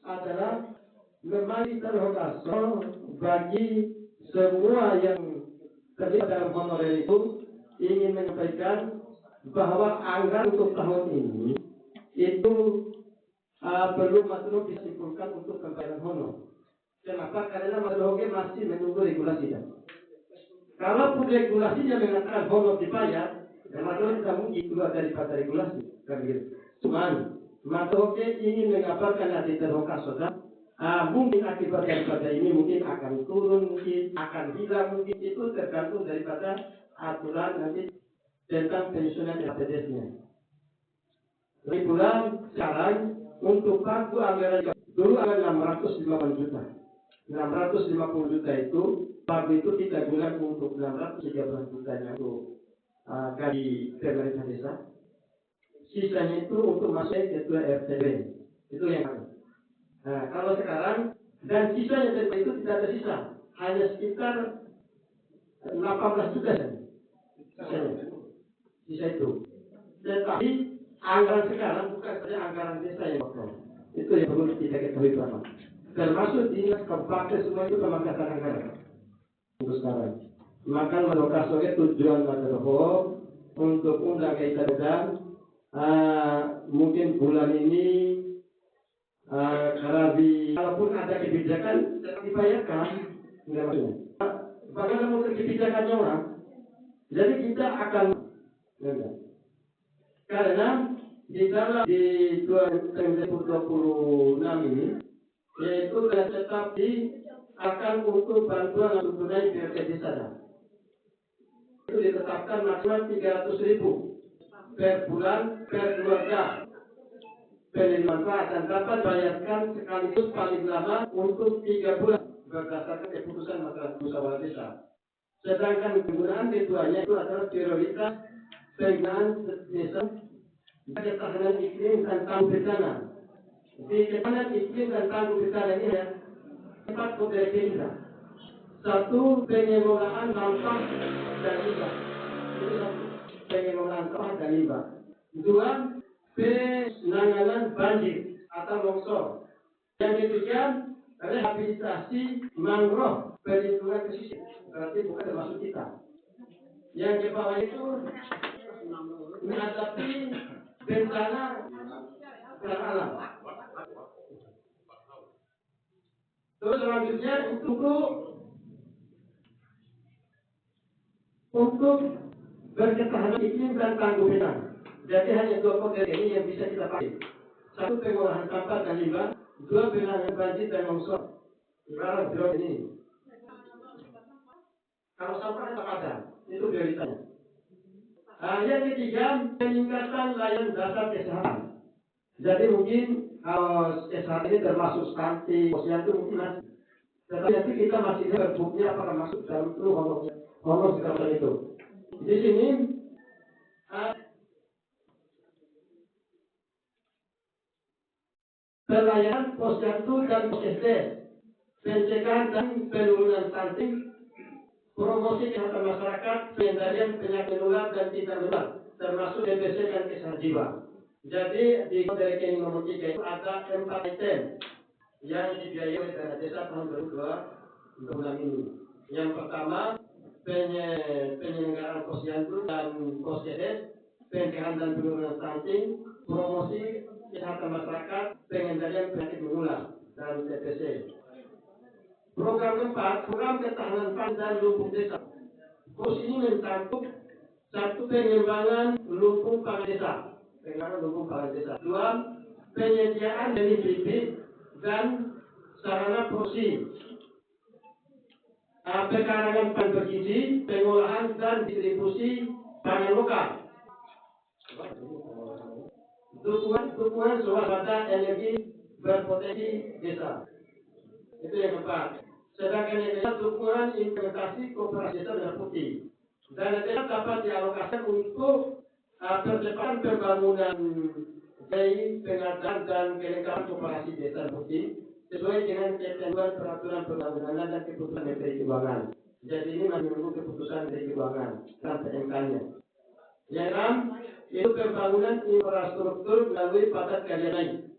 adalah memberi interogasi bagi semua yang terlibat dalam honorer itu, ingin menyampaikan bahwa anggaran untuk tahun ini itu belum disimpulkan untuk pembayaran honor. Kenapa? Karena Madeloge masih menunggu regulasi. Kalaupun regulasinya mengatakan honor dibayar, Madeloge tidak mungkin keluar daripada regulasi. Cuman Madeloge ingin mengabarkan nanti terhokas saudara. Mungkin akibat daripada ini mungkin akan turun, mungkin akan hilang, mungkin itu tergantung daripada aturan nanti tentang pensiunan LPDS-nya. Bulan sekarang untuk pagu anggaran dulu anggaran 650 juta. 650 juta itu pagu itu kita gunakan untuk 613 juta untuk dari pemerintah desa. Sisanya itu untuk masuk ketua RTB. Itu yang ada. Nah, kalau sekarang dan sisanya dari itu tidak ada sisa, hanya sekitar 18 juta sisa itu. Tetapi anggaran sekarang bukan saja anggaran desa yang kotor. Itu yang perlu kita ketahui bersama. Termasuk dinas kabupaten semua itu pemangkatan anggaran untuk sekarang. Maka melokasi tujuan Madeloge untuk undang kita dan mungkin bulan ini kalaupun ada kebijakan dibayarkan, enggak maksudnya. Bagaimana mungkin kebijakannya orang? Jadi kita akan karena di dalam di 2026 ini yaitu tetap akan untuk bantuan langsung tunai BLT desa. Itu ditetapkan maksimal 300.000 per bulan per keluarga. Penerima manfaat dan dapat bayarkan sekaligus paling lama untuk 3 bulan berdasarkan keputusan masalah musyawarah desa. Sedangkan penggunaan keduanya itu adalah prioritas penggunaan desa ketahanan iklim dan tangguh bencana. Di ketahanan iklim dan tangguh bencana ini ya 4 model kita. 1, pengelolaan sampah dan limbah. Itu 1, pengelolaan sampah dan limbah. 2, penanganan banjir atau longsor. Yang ketiga, rehabilitasi mangrove perlindungan pesisir. Berarti bukan termasuk kita. Yang ke bawah itu menghadapi bencana alam. Terus selanjutnya untuk berketahanan iklim dan tangguh bencana. Jadi hanya 2 model ini yang bisa kita pakai. 1, pengolahan sampah dan limbah. 2, penanganan banjir dan longsor. Ibarat drone ini. Kalau sampah tetap ada, itu prioritasnya. Yang ketiga, peningkatan layanan dasar kesehatan. Jadi mungkin kesehatan ini termasuk stunting, posyandu mungkin masih. Tetapi nanti kita masih berbuknya apakah masuk dalam itu honor segala itu. Di sini pelayanan posyandu dan posyandu, pencegahan dan penurunan stunting, promosi kesehatan masyarakat, pengendalian penyakit menular dan tidak menular, termasuk DBC dan kesehatan jiwa. Jadi di rekening nomor 3 itu ada 4 item yang dibiayai oleh dana desa tahun 2026 ini. Yang pertama, penyelenggaraan posyandu dan posyandu, pencegahan dan penurunan stunting, promosi kesehatan masyarakat, pengendalian penyakit menular dan TPC. Program keempat, program ketahanan pangan dan lumbung desa. Kurs ini mencakup 1, pengembangan lumbung pangan desa. Pengembangan lumbung pangan desa. 2, penyediaan bibit dan sarana produksi. Pekarangan pangan bergizi, pengolahan dan distribusi pangan lokal. Dukungan swasembada energi berpotensi desa. Itu yang keempat. Sedangkan yang kedua, dukungan implementasi kooperasi desa merah putih. Dana desa dapat dialokasikan untuk percepatan pembangunan pengadaan dan kelengkapan kooperasi desa merah putih sesuai dengan ketentuan peraturan pembangunan dan keputusan Menteri Keuangan. Jadi ini masih menunggu keputusan Menteri Keuangan dan PMK-nya. Yang 6, itu pembangunan infrastruktur melalui padat karya naik.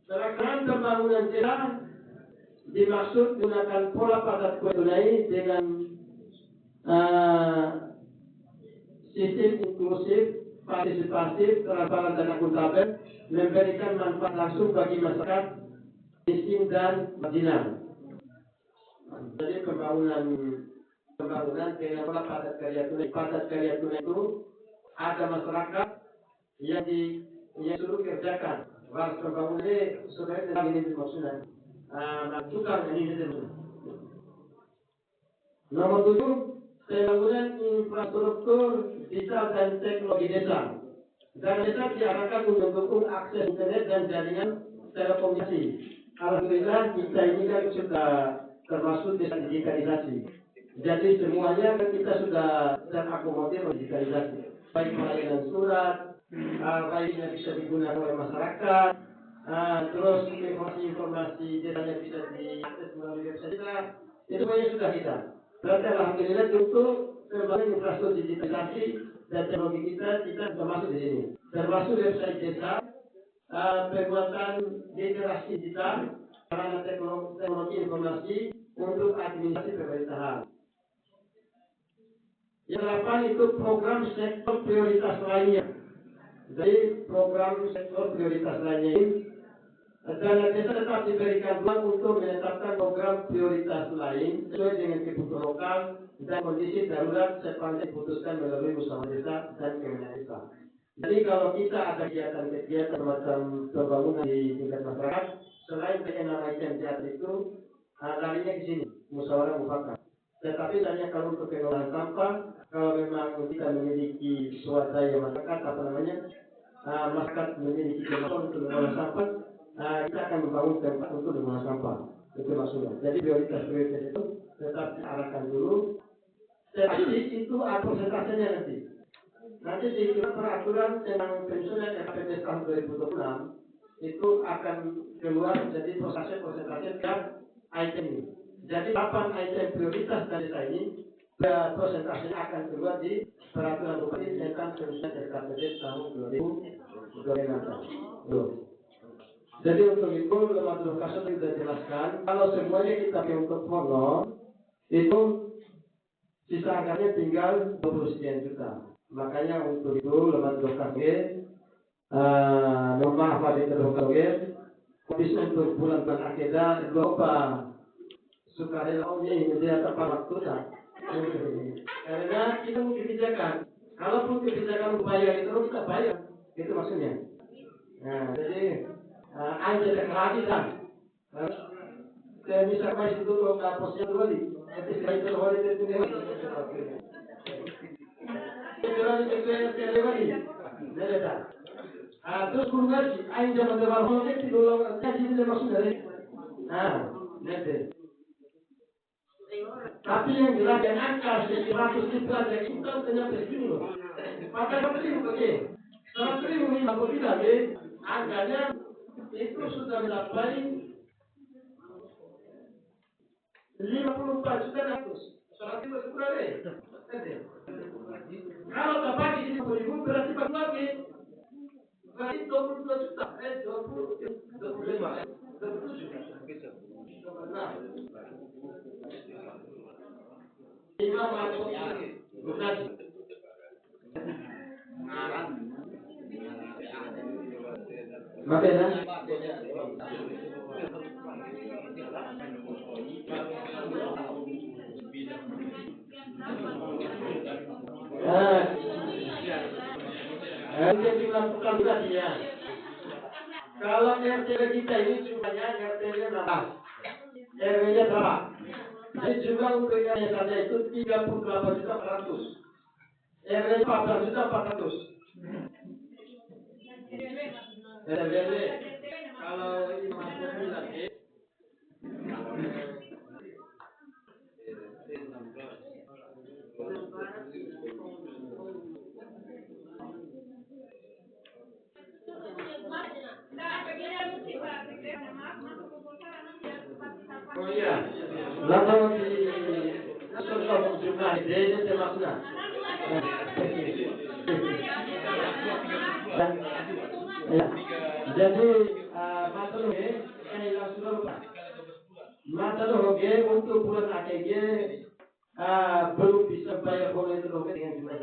Pelaksanaan pembangunan desa dimaksud gunakan pola padat tunai dengan sistem inklusif, partisipatif, transparan dan akuntabel, memberikan manfaat langsung bagi masyarakat miskin dan marginal. Jadi pembangunan dengan pola padat karya tunai. Padat karya tunai itu ada masyarakat yang suruh kerjakan. Waras pembangunan ini sebenarnya ini maksudnya. Tukar ini Nomor 7, pembangunan infrastruktur digital dan teknologi desa. Dan desa diarahkan untuk mendukung akses internet dan jaringan telekomunikasi. Alhamdulillah kita ini kan sudah termasuk desa digitalisasi. Jadi semuanya kan kita sudah terakomodir digitalisasi. Baik pelayanan surat, baik yang bisa digunakan oleh masyarakat, terus informasi desanya bisa diakses melalui website kita. Itu semuanya sudah kita. Berarti alhamdulillah untuk pembangunan infrastruktur digitalisasi dan teknologi kita sudah masuk di sini. Termasuk website desa, pembuatan literasi digital, sarana teknologi informasi untuk administrasi pemerintahan. Yang 8 itu program sektor prioritas lainnya. Jadi program sektor prioritas lainnya ini dana desa tetap diberikan ruang untuk menetapkan program prioritas lain sesuai dengan kebutuhan lokal dan kondisi darurat sepanjang diputuskan melalui musyawarah desa dan kementerian desa. Jadi kalau kita ada kegiatan macam pembangunan di tingkat masyarakat, selain dengan nama item teater itu, larinya ke sini musyawarah mufakat. Tetapi hanya kalau untuk pengelolaan sampah, kalau memang kita memiliki swadaya masyarakat, masyarakat memiliki kemampuan untuk mengolah sampah, kita akan membangun tempat untuk mengolah sampah. Itu maksudnya. Jadi prioritas itu tetap diarahkan dulu. Tetapi itu persentasenya nanti. Nanti di peraturan tentang pensiunan RPJS tahun 2026 itu akan keluar jadi persentase tiap item ini. Jadi 8 item prioritas dari desa ini persentasenya akan keluar di peraturan bupati tentang pensiunan RPJS tahun 2026. Jadi untuk itu lembaga kasus sudah jelaskan kalau semuanya kita untuk honor itu sisa anggarannya tinggal 20 sekian juta. Makanya untuk itu lembaga kasus mohon maaf pada terhubung habisnya untuk bulan akhirnya lupa sukarela ini menjadi tepat waktunya. Karena kita mau kebijakan, kalaupun kebijakan bayar itu kita bayar, itu maksudnya. Nah, jadi ada keadilan. Saya bisa masih dulu ke posisi dulu di, itu boleh terjadi. Terus guru ngaji, aing zaman dewasa itu dulu ngaji itu maksudnya. Nanti. Tapi yang jelas yang angka 100 juta yang kita ternyata segini loh. Padahal penting begini. 150 tidak deh, angkanya itu sudah mencapai 54 juta 100. Salah itu kurang deh. Kalau dapat di 10.000 berarti bagi lagi. Berarti 22 juta. 25. 27. Imam Al-Bukhari bukan makanya yang dilakukan tadi ya. Kalau RT kita ini jumlahnya RT-nya 16, RW-nya berapa? Jadi jumlah untuk yang saja itu 38 juta 400, RW 14 juta 400. RW kalau ini masuk lagi. Oh iya, lalu di sosok jumlah ini termasuknya. Jadi mata Mata hoge untuk bulan akhirnya belum bisa bayar boleh itu hoge dengan jumlah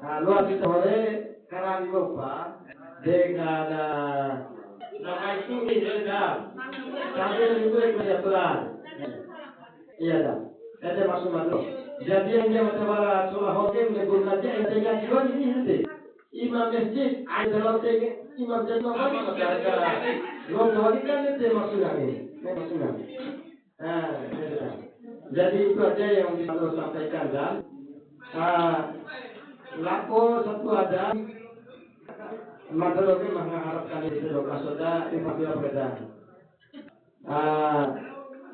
luar biasa boleh karena lupa dengan nama itu tidak tapi itu kebetulan iya dah ada masuk jadi yang dia macam soal hoge menyebutkan dia yang tinggal di luar ini imam masjid adalah imam jadi apa masyarakat luar kan itu maksudnya jadi itu aja yang bisa saya sampaikan dan laku satu ada materi mengharapkan itu maksudnya apabila berbeda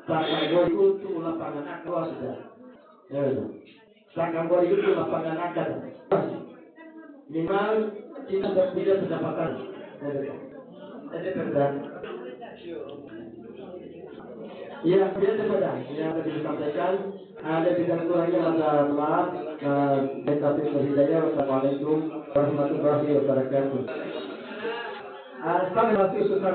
takkan itu lapangan akal sudah takkan itu lapangan akal minimal kita tidak pendapatan jadi berbeda ya biasa saja yang tadi disampaikan ada bidang kurangnya ada maaf dan tapi hidayah. Wassalamualaikum warahmatullahi wabarakatuh. Sekarang masih susah